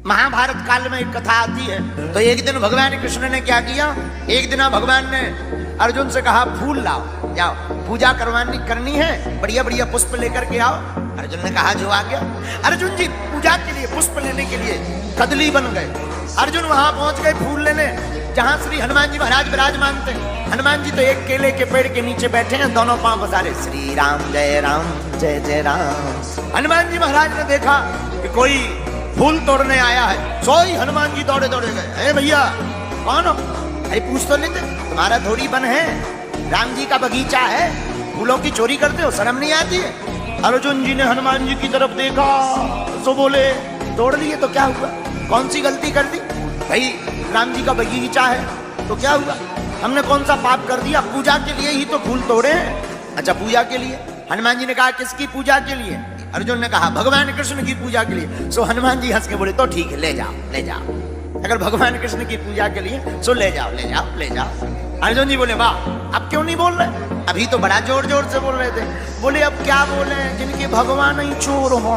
महाभारत काल में एक कथा आती है। तो एक दिन भगवान कृष्ण ने क्या किया, एक दिन भगवान ने अर्जुन से कहा फूल लाओ, जाओ पूजा करनी है, बढ़िया बढ़िया पुष्प लेकर के आओ। अर्जुन ने कहा जो आ गया। अर्जुन जी पूजा के लिए पुष्प लेने के लिए कदली बन गए। अर्जुन वहां पहुंच गए फूल लेने, जहां श्री हनुमान जी महाराज विराजमान थे। हनुमान जी तो एक केले के पेड़ के नीचे बैठे हैं, दोनों पांव पसारे, श्री राम जय जय राम। हनुमान जी महाराज ने देखा कि कोई फूल तोड़ने आया है, सोई हनुमान जी दौड़े दौड़े गए। अरे भैया कौन हो? अरे पूछ तो लेते, तुम्हारा थोड़ी बन है, राम जी का बगीचा है, फूलों की चोरी करते हो, शर्म नहीं आती है? अर्जुन जी ने हनुमान जी की तरफ देखा तो बोले तोड़ लिए तो क्या हुआ, कौन सी गलती कर दी भाई, राम जी का बगीचा है तो क्या हुआ, हमने कौन सा पाप कर दिया, पूजा के लिए ही तो फूल तोड़े हैं। अच्छा पूजा के लिए? हनुमान जी ने कहा किसकी पूजा के लिए? अर्जुन ने कहा भगवान कृष्ण की पूजा के लिए। सो हनुमान जी हंस के बोले तो ठीक है, ले जाओ ले जाओ, अगर भगवान कृष्ण की पूजा के लिए सो ले जाओ ले जाओ ले जाओ। अर्जुन जी बोले वाह, अब क्यों नहीं बोल रहे? अभी तो बड़ा जोर जोर से बोल रहे थे। बोले अब क्या बोले, जिनके भगवान ही चोर हो।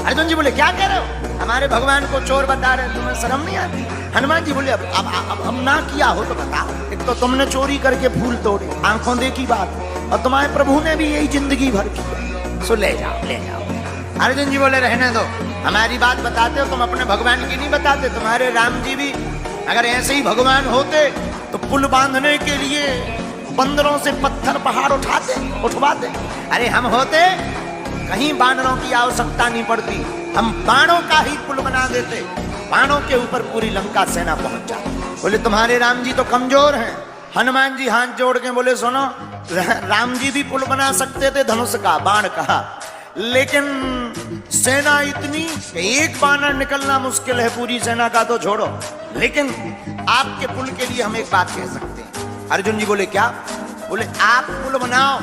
अर्जुन जी बोले क्या कह रहे हो, हमारे भगवान को चोर बता रहे, तुम्हें शर्म नहीं आती? हनुमान जी बोले अब ना किया हो तो बता, एक तो तुमने चोरी करके फूल तोड़े, आंखों देखी बात, और तुम्हारे प्रभु ने भी यही जिंदगी भर की, सो ले जाओ ले जाओ। अर्जुन जी बोले रहने दो, हमारी बात बताते हो तुम, अपने भगवान की नहीं बताते। तुम्हारे राम जी भी अगर ऐसे ही भगवान होते तो पुल बांधने के लिए बंदरों से पत्थर पहाड़ उठवाते। अरे हम होते कहीं बानरों की आवश्यकता नहीं पड़ती, हम बाणों का ही पुल बना देते, बाणों के ऊपर पूरी लंका सेना पहुंच जाती। बोले तुम्हारे राम जी तो कमजोर हैं। हनुमान जी हाथ जोड़ के बोले सुनो, राम जी भी पुल बना सकते थे धनुष का, बाण का, लेकिन सेना इतनी एक बानर निकलना मुश्किल है, पूरी सेना का तो छोड़ो, लेकिन आपके पुल के लिए हम एक बात कह सकते हैं। अर्जुन जी बोले क्या? बोले आप पुल बनाओ,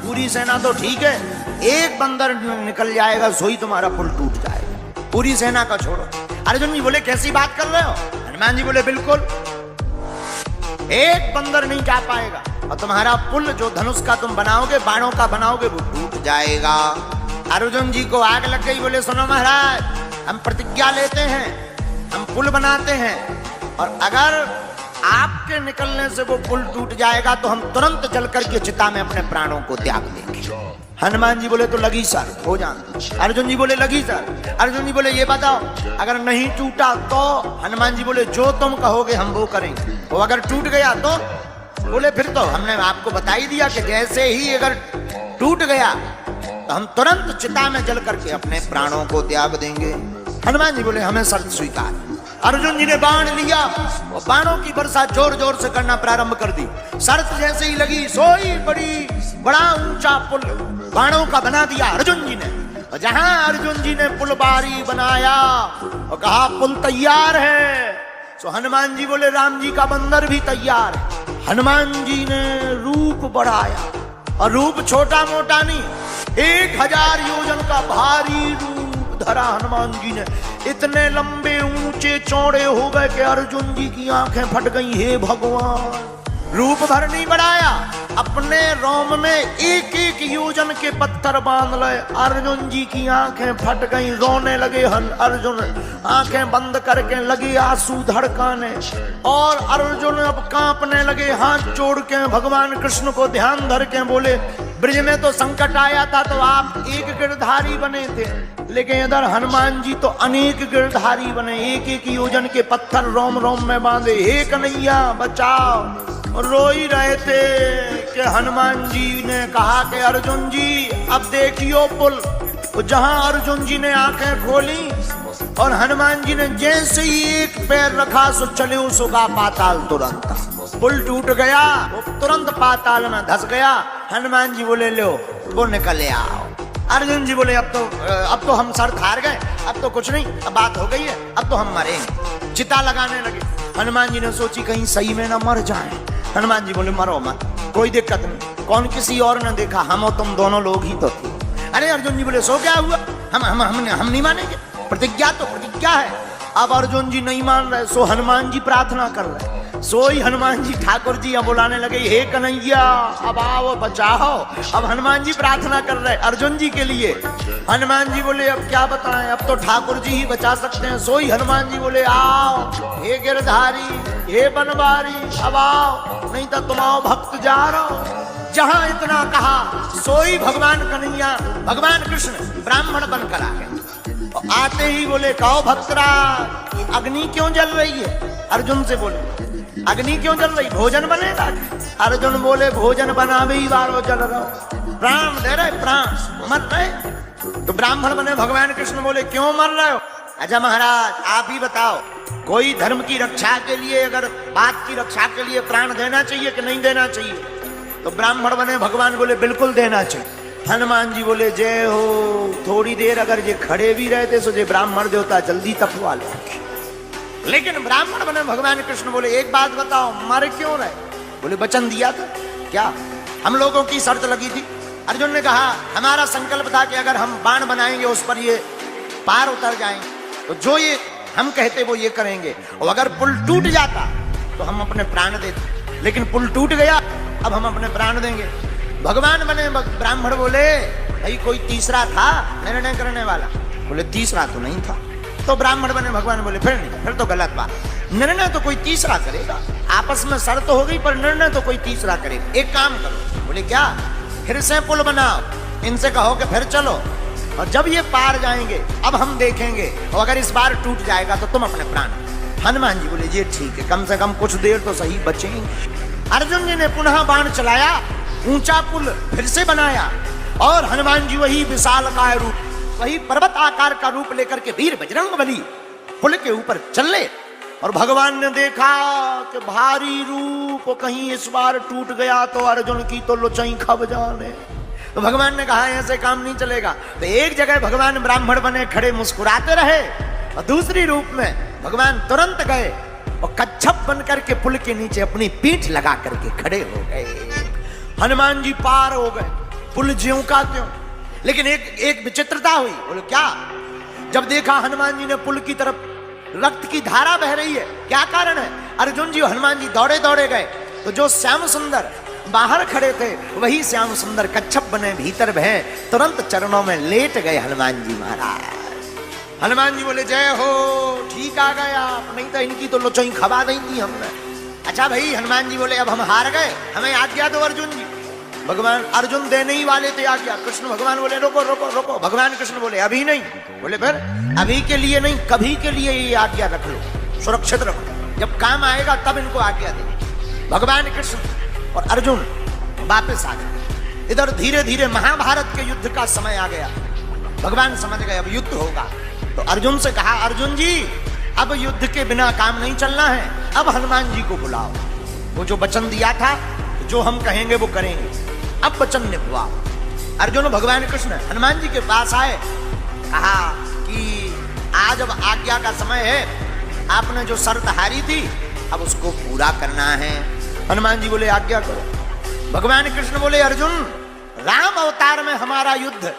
पूरी सेना तो ठीक है, एक बंदर निकल जाएगा सोई तुम्हारा पुल टूट जाएगा, पूरी सेना का छोड़ो। अर्जुन जी बोले कैसी बात कर रहे हो? हनुमान जी बोले बिल्कुल, एक बंदर नहीं जा पाएगा और तुम्हारा पुल जो धनुष का तुम बनाओगे, बाणों का बनाओगे, वो टूट जाएगा। अर्जुन जी को आग लग गई। बोले सुनो महाराज, हम प्रतिज्ञा लेते हैं, हम पुल बनाते हैं, और अगर आपके निकलने से वो पुल टूट जाएगा तो हम तुरंत जल करके चिता में अपने प्राणों को त्याग देंगे। हनुमान जी बोले तो लगी सर, हो जान। अर्जुन जी बोले लगी सर। अर्जुन जी बोले ये बताओ अगर नहीं टूटा तो? हनुमान जी बोले जो तुम कहोगे हम वो करेंगे, वो अगर टूट गया तो? बोले फिर तो हमने आपको बता ही दिया कि जैसे ही अगर टूट गया तो हम तुरंत चिता में जल करके अपने प्राणों को त्याग देंगे। हनुमान जी बोले हमें शर्त स्वीकार। अर्जुन जी ने बाण लिया और बाणों की वर्षा जोर जोर से करना प्रारंभ कर दी। शर्त जैसे ही लगी सोई बड़ा ऊंचा पुल बाणों का बना दिया अर्जुन जी ने। और जहां अर्जुन जी ने पुल बारी बनाया और कहा पुल तैयार है, तो हनुमान जी बोले राम जी का बंदर भी तैयार है। हनुमान जी ने रूप बढ़ाया, और रूप छोटा मोटा नहीं, 1000 योजन का भारी रूप धरा हनुमान जी ने। इतने लंबे ऊंचे चौड़े हो गए कि अर्जुन जी की आंखें फट गई। हे भगवान, रूप भर नहीं बढ़ाया, अपने रोम में एक एक योजन के पत्थर बांध ले। अर्जुन जी की आंखें फट गई, रोने लगे अर्जुन, आंखें बंद करके लगे आंसू धड़काने, और अर्जुन अब कांपने लगे, हाथ जोड़ के भगवान कृष्ण को ध्यान धर के बोले ब्रिज में तो संकट आया था तो आप एक गिरधारी बने थे, लेकिन इधर हनुमान जी तो अनेक गिरधारी बने, एक एक योजन के पत्थर रोम रोम में बांधे। हे कन्हैया बचाओ। रो ही रहे थे कि हनुमान जी ने कहा कि अर्जुन जी अब देखियो पुल। जहां अर्जुन जी ने आंखें खोली और हनुमान जी ने जैसे ही एक पैर रखा सो चले उसका पाताल तुरंत, पुल टूट गया, वो तुरंत पाताल में धस गया। हनुमान जी बोले लो वो निकले आओ। अर्जुन जी बोले अब तो हम सर हार गए, अब तो कुछ नहीं, अब बात हो गई है, अब तो हम मरेंगे। चिता लगाने लगे। हनुमान जी ने सोची कहीं सही में ना मर जाए। हनुमान जी बोले मरो मत, कोई दिक्कत नहीं, कौन किसी और ने देखा, हम और तुम दोनों लोग ही तो थे। अरे अर्जुन जी बोले सो क्या हुआ, हम नहीं मानेंगे, प्रतिज्ञा तो प्रतिज्ञा है। अब अर्जुन जी नहीं मान रहे, सो हनुमान जी प्रार्थना कर रहे। सोई हनुमान जी ठाकुर जी अब बुलाने लगे, हे कन्हैया अब आओ बचाओ। अब हनुमान जी प्रार्थना कर रहे अर्जुन जी के लिए। हनुमान जी बोले अब क्या बताएं, अब तो ठाकुर जी ही बचा सकते हैं। सोई हनुमान जी बोले आओ हे गिरधारी हे बनवारी अब आओ, नहीं तो तुम आओ भक्त जा रहो। जहां इतना कहा सोई भगवान कन्हैया भगवान कृष्ण ब्राह्मण बनकर आ गए। आते ही बोले कहो भक्तराज अग्नि क्यों जल रही है? अर्जुन से बोले अग्नि क्यों जल रही, भोजन बनेगा? अर्जुन बोले भोजन बना भी बारो जल रहा, प्राण दे रहे, प्राण मर रहे। तो ब्राह्मण बने भगवान कृष्ण बोले क्यों मर रहे हो? अच्छा महाराज आप ही बताओ, कोई धर्म की रक्षा के लिए अगर बात की रक्षा के लिए प्राण देना चाहिए कि नहीं देना चाहिए? तो ब्राह्मण बने भगवान बोले बिल्कुल देना चाहिए। हनुमान जी बोले जय हो, थोड़ी देर अगर ये खड़े भी रहते तो ये ब्राह्मण देवता जल्दी तपवा ले। लेकिन ब्राह्मण बने भगवान कृष्ण बोले एक बात बताओ मर क्यों रहे? बोले वचन दिया था क्या, हम लोगों की शर्त लगी थी। अर्जुन ने कहा हमारा संकल्प था कि अगर हम बाण बनाएंगे उस पर ये पार उतर जाएंगे तो जो ये हम कहते वो ये करेंगे, और अगर पुल टूट जाता तो हम अपने प्राण देते। लेकिन पुल टूट गया, अब हम अपने प्राण देंगे। भगवान बने ब्राह्मण बोले भाई कोई तीसरा था निर्णय करने वाला? बोले तीसरा तो नहीं था। तो ब्राह्मण बने भगवान बोले फिर नहीं, फिर तो गलत बात, निर्णय तो कोई तीसरा करेगा। आपस में शर्त हो गई पर निर्णय तो कोई तीसरा करेगा। एक काम करो, बोले क्या? फिर से पुल बनाओ, इनसे कहो कि फिर चलो, और जब ये पार जाएंगे अब हम देखेंगे, और अगर इस बार टूट जाएगा तो तुम अपने प्राण। हनुमान जी बोले ये ठीक है, कम से कम कुछ देर तो सही बचेंगे। अर्जुन जी ने पुनः बाण चलाया, ऊंचा पुल फिर से बनाया, और हनुमान जी वही विशालकाय रूप, वही पर्वत आकार का रूप लेकर के वीर बजरंगबली पुल के ऊपर चले। और भगवान ने देखा कि भारी रूप कहीं इस बार टूट गया तो अर्जुन की तो लोचई खब जाने। तो भगवान ने कहा ऐसे काम नहीं चलेगा। तो एक जगह भगवान ब्राह्मण बने खड़े मुस्कुराते रहे, और दूसरी रूप में भगवान तुरंत गए और कच्छप बनकर के पुल के नीचे अपनी पीठ लगा करके खड़े हो गए। हनुमान जी पार हो गए, पुल ज्यों का त्यों। लेकिन एक विचित्रता हुई। बोले क्या? जब देखा हनुमान जी ने पुल की तरफ रक्त की धारा बह रही है, क्या कारण है? अर्जुन जी हनुमान जी दौड़े दौड़े गए तो जो श्याम सुंदर बाहर खड़े थे वही श्याम सुंदर कच्छप बने भीतर बहे, तुरंत चरणों में लेट गए हनुमान जी महाराज। हनुमान जी बोले जय हो, ठीक आ गए आप, नहीं तो इनकी तो लोचोई खबा नहीं थी हमने। अच्छा भाई, हनुमान जी बोले अब हम हार गए, हमें आज्ञा दो अर्जुन जी। भगवान अर्जुन देने ही वाले थे आज्ञा, कृष्ण भगवान बोले रोको रोको रोको। भगवान कृष्ण बोले अभी नहीं। बोले फिर? अभी के लिए नहीं, कभी के लिए ये आज्ञा रख लो, सुरक्षित रखो, जब काम आएगा तब इनको आज्ञा दे। भगवान कृष्ण और अर्जुन वापस आ गए। इधर धीरे धीरे महाभारत के युद्ध का समय आ गया। भगवान समझ गए अब युद्ध होगा, तो अर्जुन से कहा अर्जुन जी अब युद्ध के बिना काम नहीं चलना है, अब हनुमान जी को बुलाओ। वो जो वचन दिया था, जो हम कहेंगे वो करेंगे, अब वचन निभाओ। अर्जुन भगवान कृष्ण हनुमान जी के पास आए, कहा कि आज अब आज्ञा का समय है, आपने जो शर्त हारी थी अब उसको पूरा करना है। हनुमान जी बोले आज्ञा करो। भगवान कृष्ण बोले अर्जुन राम अवतार में हमारा युद्ध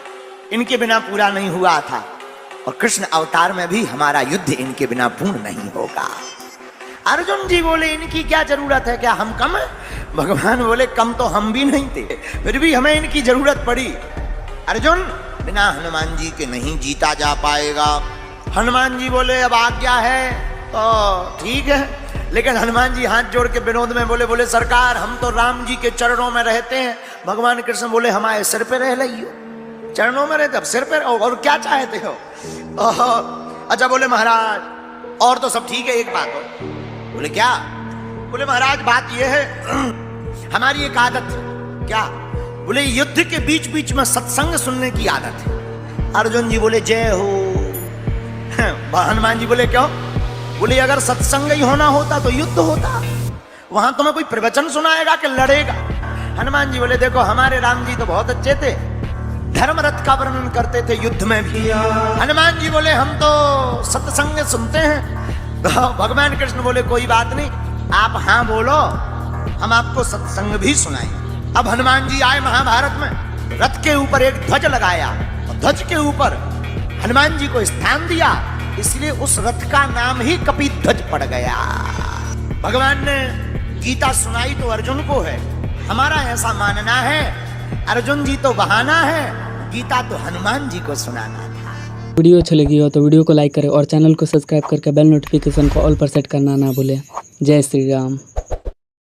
इनके बिना पूरा नहीं हुआ था, और कृष्ण अवतार में भी हमारा युद्ध इनके बिना पूर्ण नहीं होगा। अर्जुन जी बोले इनकी क्या जरूरत है, क्या हम कम है? भगवान बोले कम तो हम भी नहीं थे, फिर भी हमें इनकी जरूरत पड़ी। अर्जुन बिना हनुमान जी के नहीं जीता जा पाएगा। हनुमान जी बोले अब आज्ञा है तो ठीक है, लेकिन हनुमान जी हाथ जोड़ के विनोद में बोले सरकार हम तो राम जी के चरणों में रहते हैं। भगवान कृष्ण बोले हमारे सिर पे रह लियो, चरणों में रहते अब सिर पे, और क्या चाहते हो? अच्छा बोले महाराज और तो सब ठीक है, एक बात हो। बोले क्या? बोले महाराज बात यह है हमारी एक आदत है। क्या? बोले युद्ध के बीच बीच में सत्संग सुनने की आदत है। अर्जुन जी बोले जय हो। हनुमान जी बोले क्यों? बोले अगर सत्संग ही होना होता तो युद्ध होता, वहां तुम्हें कोई प्रवचन सुनाएगा कि लड़ेगा? हनुमान जी बोले देखो हमारे राम जी तो बहुत अच्छे थे, धर्म रथ का वर्णन करते थे युद्ध में भी। हनुमान जी बोले हम तो सत्संग सुनते हैं। भगवान कृष्ण बोले कोई बात नहीं, आप हाँ बोलो, हम आपको सत्संग भी सुनाएंगे। अब हनुमान जी आए महाभारत में, रथ के ऊपर एक ध्वज लगाया, और ध्वज के ऊपर हनुमान जी को स्थान दिया, इसलिए उस रथ का नाम ही कपिध्वज पड़ गया। भगवान ने गीता सुनाई तो अर्जुन को है, हमारा ऐसा मानना है अर्जुन जी तो बहाना है, गीता तो हनुमान जी को सुनाना था। वीडियो अच्छी लगी हो तो वीडियो को लाइक करें और चैनल को सब्सक्राइब करके बेल नोटिफिकेशन को ऑल पर सेट करना ना भूलें। जय श्री राम।